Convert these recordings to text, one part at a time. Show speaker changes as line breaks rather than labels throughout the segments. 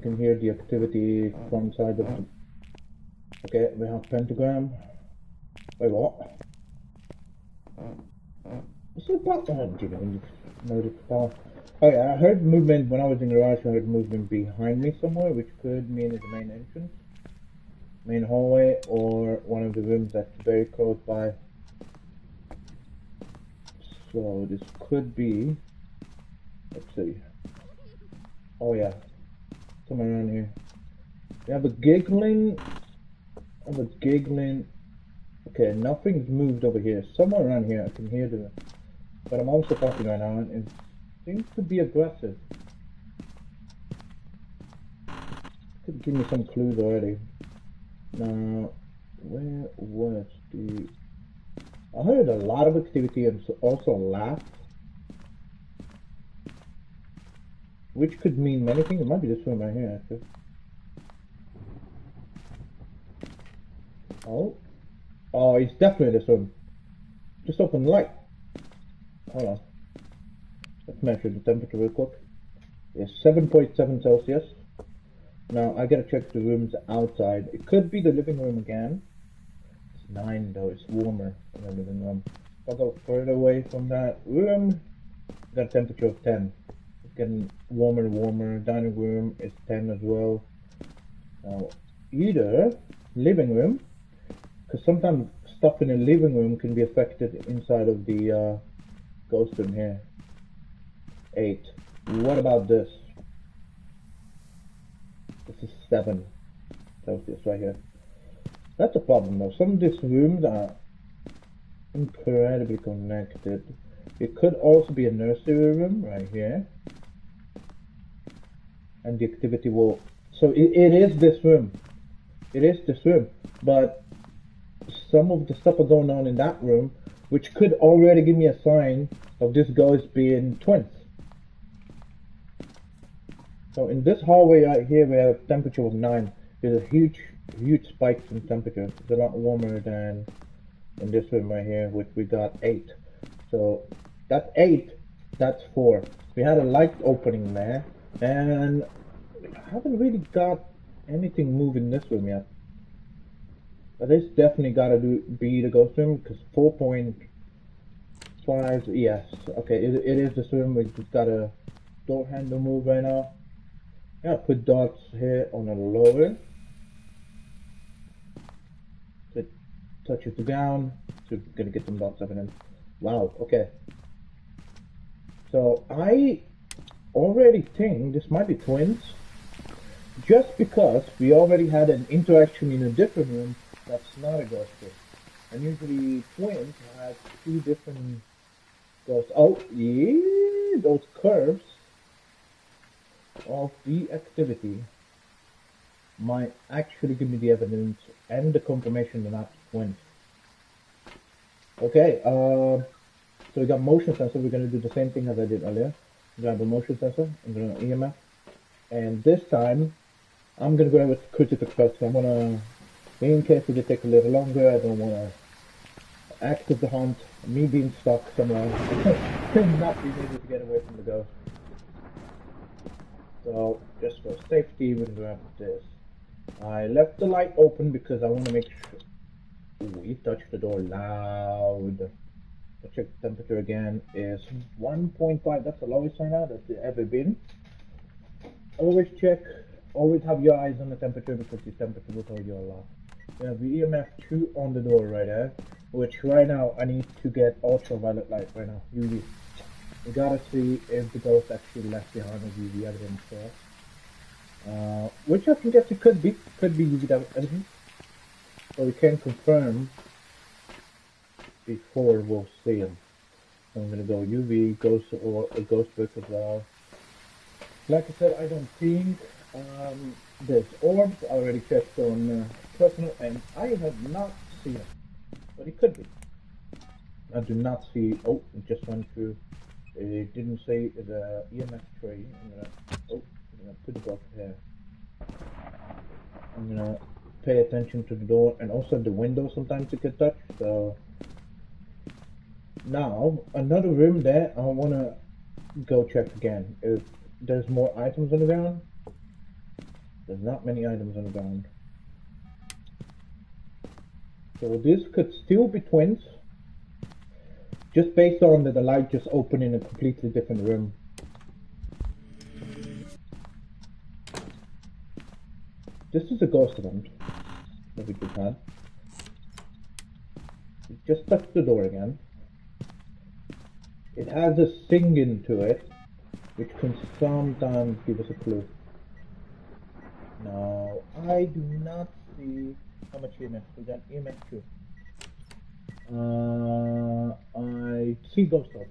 can hear the activity from inside of the... Okay, we have pentagram. Wait, what? What's the button? Oh yeah, I heard movement when I was in the garage. I heard movement behind me somewhere, which could mean it's the main entrance, main hallway, or one of the rooms that's very close by. So this could be... Let's see. Oh yeah, come around here. We have a giggling. Okay, nothing's moved over here. Somewhere around here I can hear the... But I'm also talking right now and it seems to be aggressive. Could give me some clues already. Now, where was the... I heard a lot of activity and also laugh. Which could mean many things. It might be this room right here actually. Oh, it's definitely this room. Just open the light. Hold on. Let's measure the temperature real quick. It's 7.7 Celsius. Now I gotta check the rooms outside. It could be the living room again. It's 9 though. It's warmer in the living room. If I go further away from that room, got a temperature of 10. It's getting warmer and warmer. Dining room is 10 as well. Now either living room, because sometimes stuff in the living room can be affected inside of the ghost room here. 8. What about this? This is 7 Celsius right here. That's a problem though. Some of these rooms are incredibly connected. It could also be a nursery room right here. And the activity will... So it is this room. It is this room. But some of the stuff are going on in that room, which could already give me a sign of this ghost being twins. So in this hallway right here, we have a temperature of 9. There's a huge spike in temperature. It's a lot warmer than in this room right here, which we got 8. So that's 8, that's 4. We had a light opening there, and we haven't really got anything moving in this room yet. But this definitely gotta be the ghost room, because 4.5, yes. Okay, it is this room. We just got a door handle move right now. Yeah, put dots here on the lower. So it touches the ground. So we're gonna get some dots evidence. Wow, okay. So I already think this might be twins. Just because we already had an interaction in a different room that's not a ghost room. And usually twins have 2 different ghosts. Oh, yeah, those curves of the activity might actually give me the evidence and the confirmation they're not twins. Okay, so we got motion sensor. We're going to do the same thing as I did earlier. Grab a motion sensor, I'm going to EMF, and this time I'm going to go with crucifix first. I'm going to, in case it take a little longer, I don't want to active the hunt, me being stuck somewhere, not being able to get away from the ghost. So, just for safety, we're going to grab this. I left the light open because I want to make sure... Ooh, you touched the door loud. The check temperature again is 1.5. That's the lowest right now that's ever been. Always check, always have your eyes on the temperature because the temperature will tell you a lot. We have the EMF 2 on the door right there, which right now I need to get ultraviolet light right now, UV. We gotta see if the ghost actually left behind a UV evidence there. Which I can guess it could be UV evidence. So we can confirm before we'll see him. So I'm gonna go UV, ghost, or a ghost book as well. Like I said, I don't think there's orbs. I already checked on personal, and I have not seen it, but it could be. I do not see. Oh, it just went through. It didn't say the EMF tray. I'm gonna put the box here. I'm gonna pay attention to the door and also the window. Sometimes it gets touched. So now another room there. I wanna go check again if there's more items on the ground. There's not many items on the ground. So this could still be twins. Just based on the light just opened in a completely different room. This is a ghost event that we just had. We just touched the door again. It has a singing to it, which can sometimes give us a clue. Now, I do not see how much EMF. We got EMF 2. I see ghost orb.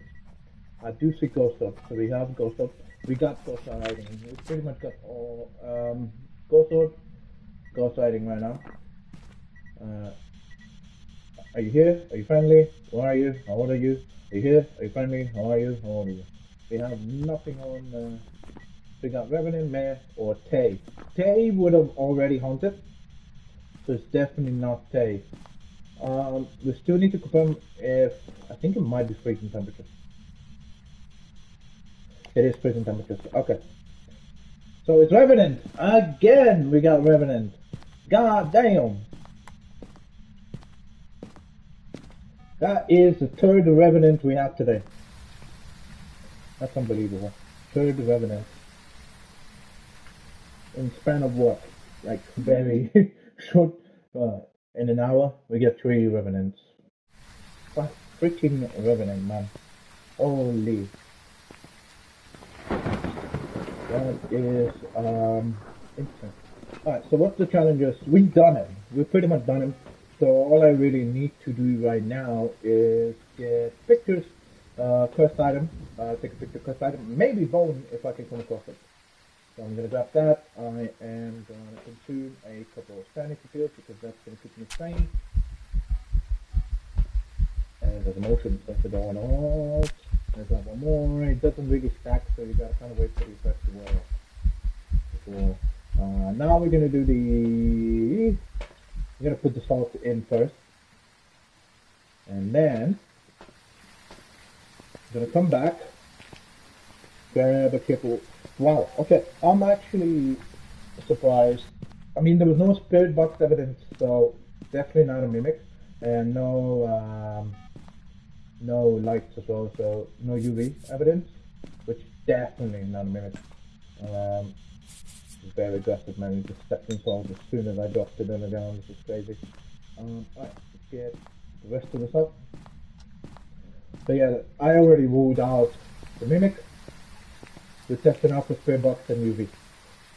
I do see ghost orb. So we have ghost orb. We got ghost hiding. We pretty much got all ghost orb, ghost hiding right now. Are you here? Are you friendly? Where are you? How old are you? Are you here? Are you friendly? How are you? How old are you? We have nothing on. We got Revenant, Mare, or Tay. Tay would have already haunted, so it's definitely not Tay. We still need to confirm if I think it might be freezing temperatures. It is freezing temperatures. Okay. So it's Revenant again. We got Revenant. God damn. That is the third Revenant we have today. That's unbelievable. Third Revenant. In span of what? Like very short. In an hour, we get 3 Revenants. What freaking Revenant, man. Holy. That is, interesting. Alright, so what's the challenges? We've done it. We've pretty much done it. So all I really need to do right now is get pictures, quest item, take a picture quest item, maybe bone if I can come across it. So I'm going to grab that. I am going to consume a couple of sanity pills because that's going to keep me sane. And there's a motion sensor going off. There's that one more. It doesn't really stack, so you got to kind of wait for the effect to wear off. Now we're going to do the... We're going to put the salt in first. And then... I'm going to come back. Grab a couple... Wow, okay, I'm actually surprised. I mean, there was no spirit box evidence, so definitely not a mimic, and no lights as well, so no UV evidence, which definitely not a mimic. Very aggressive, man. He just stepped in salt as soon as I dropped it on the ground, which is crazy. Alright, let's get the rest of this up. So yeah, I already ruled out the mimic. We're testing out the spirit box and UV,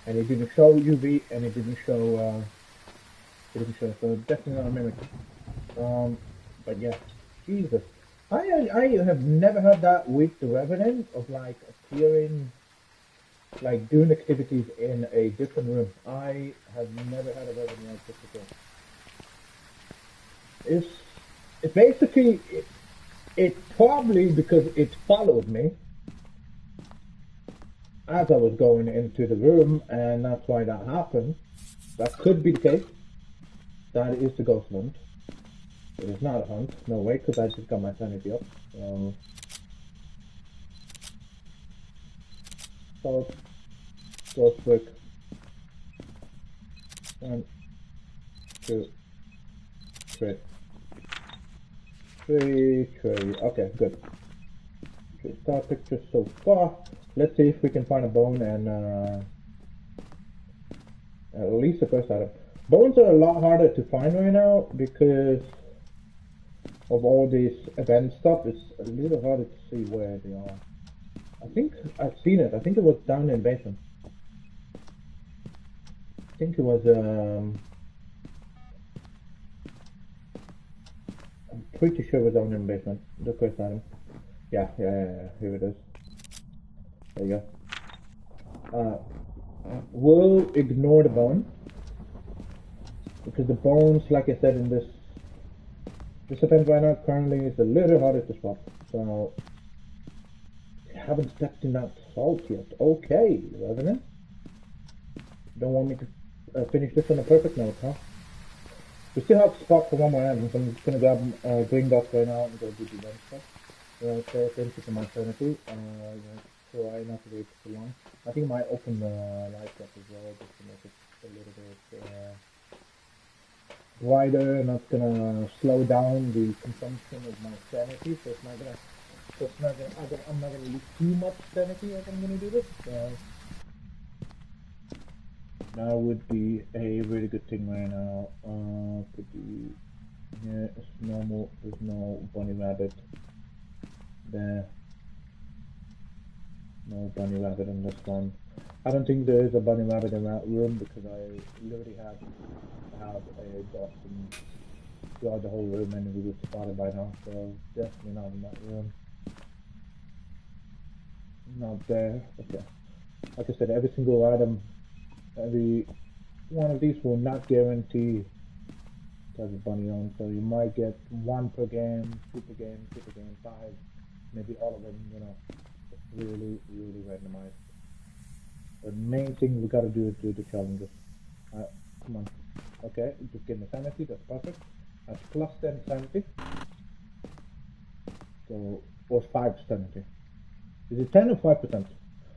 and it didn't show UV, and it didn't show, so definitely not a mimic. But yeah, Jesus, I have never had that with the Revenant of like appearing, like doing activities in a different room. I have never had a Revenant like this before. It's basically it probably because it followed me as I was going into the room, and that's why that happened. That could be the case. That is the ghost hunt. It is not a hunt. No way, because I just got my sanity up. Salt. Ghost brick. 1, 2, 3. 3. Okay, good. 3 star pictures so far. Let's see if we can find a bone and at least the first item. Bones are a lot harder to find right now because of all this event stuff. It's a little harder to see where they are. I think I've seen it. I think it was down in basement. I think it was I'm pretty sure it was down in basement. The first item. Yeah, here it is. There you go. We'll ignore the bone because the bones, like I said, in this event right now currently is a little harder to spot. So I haven't stepped in that salt yet. Okay, Revenant. Don't want me to finish this on a perfect note, huh? We still have spot for one more item, so I'm just gonna grab green dots right now and go do the event stuff. Pay attention to my sanity. Try not to wait too long. I think I might open the light up as well just to make it a little bit wider, not gonna slow down the consumption of my sanity, so it's not gonna, I'm not gonna use too much sanity as I'm gonna do this. So that would be a really good thing right now. Could be, yeah, it's normal. There's no bunny rabbit there. No bunny rabbit in this one. I don't think there is a bunny rabbit in that room because I literally have a dot throughout the whole room and we would spot it by now, so definitely not in that room. Not there. Okay. Like I said, every single item, every one of these will not guarantee to have a bunny on, so you might get one per game, two per game, five, maybe all of them, you know. It's really, really randomized. The main thing we gotta do is do the challenges. Come on. Okay, just get the sanity, that's perfect. That's plus 10 sanity. So, or 5 sanity. Is it 10 or 5%?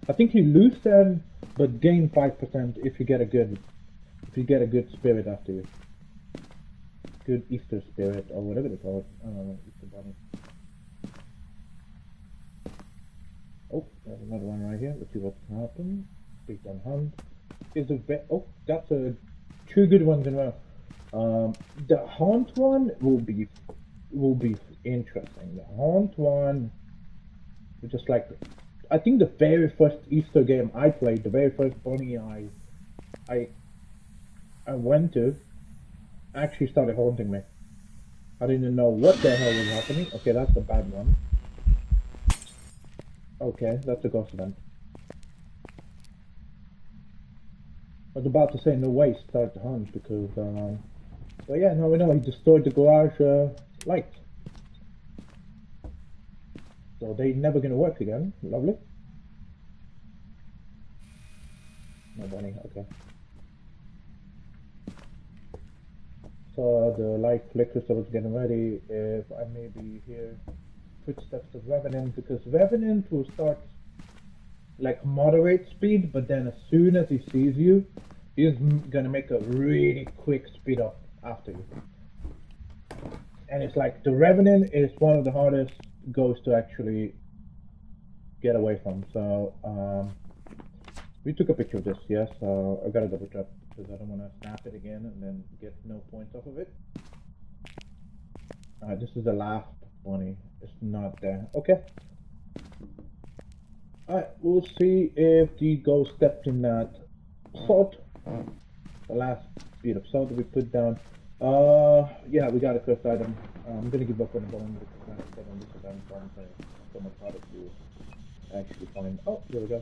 I think you lose 10, but gain 5% if you get a good spirit after you. Good Easter spirit, or whatever they call it. I don't know, Easter bunny. Oh, there's another one right here. Let's see what's happened. Big dumb hunt. Is a bit. Oh, that's a two good ones in a row. The haunt one will be interesting. The haunt one, just like, I think the very first Easter game I played, the very first bunny I went to, actually started haunting me. I didn't know what the hell was happening. Okay, that's a bad one. Okay, that's a ghost event. I was about to say no way start the hunt because, but yeah, no, we know he destroyed the garage lights. So they're never gonna work again. Lovely. No bunny, okay. So the light flickers, so I was getting ready. If I maybe hear footsteps of Revenant, because Revenant will start like moderate speed, but then as soon as he sees you, he's gonna make a really quick speed up after you. And it's like the Revenant is one of the hardest ghosts to actually get away from. So we took a picture of this, yes. So I gotta double check because I don't want to snap it again and then get no points off of it. This is the last bunny. It's not there. Okay. Alright, we'll see if the ghost stepped in that salt. The last bit of salt that we put down. Yeah, we got a first item. I'm gonna give up on the bone because like I said on this event, so much harder to actually find. Oh, here we go.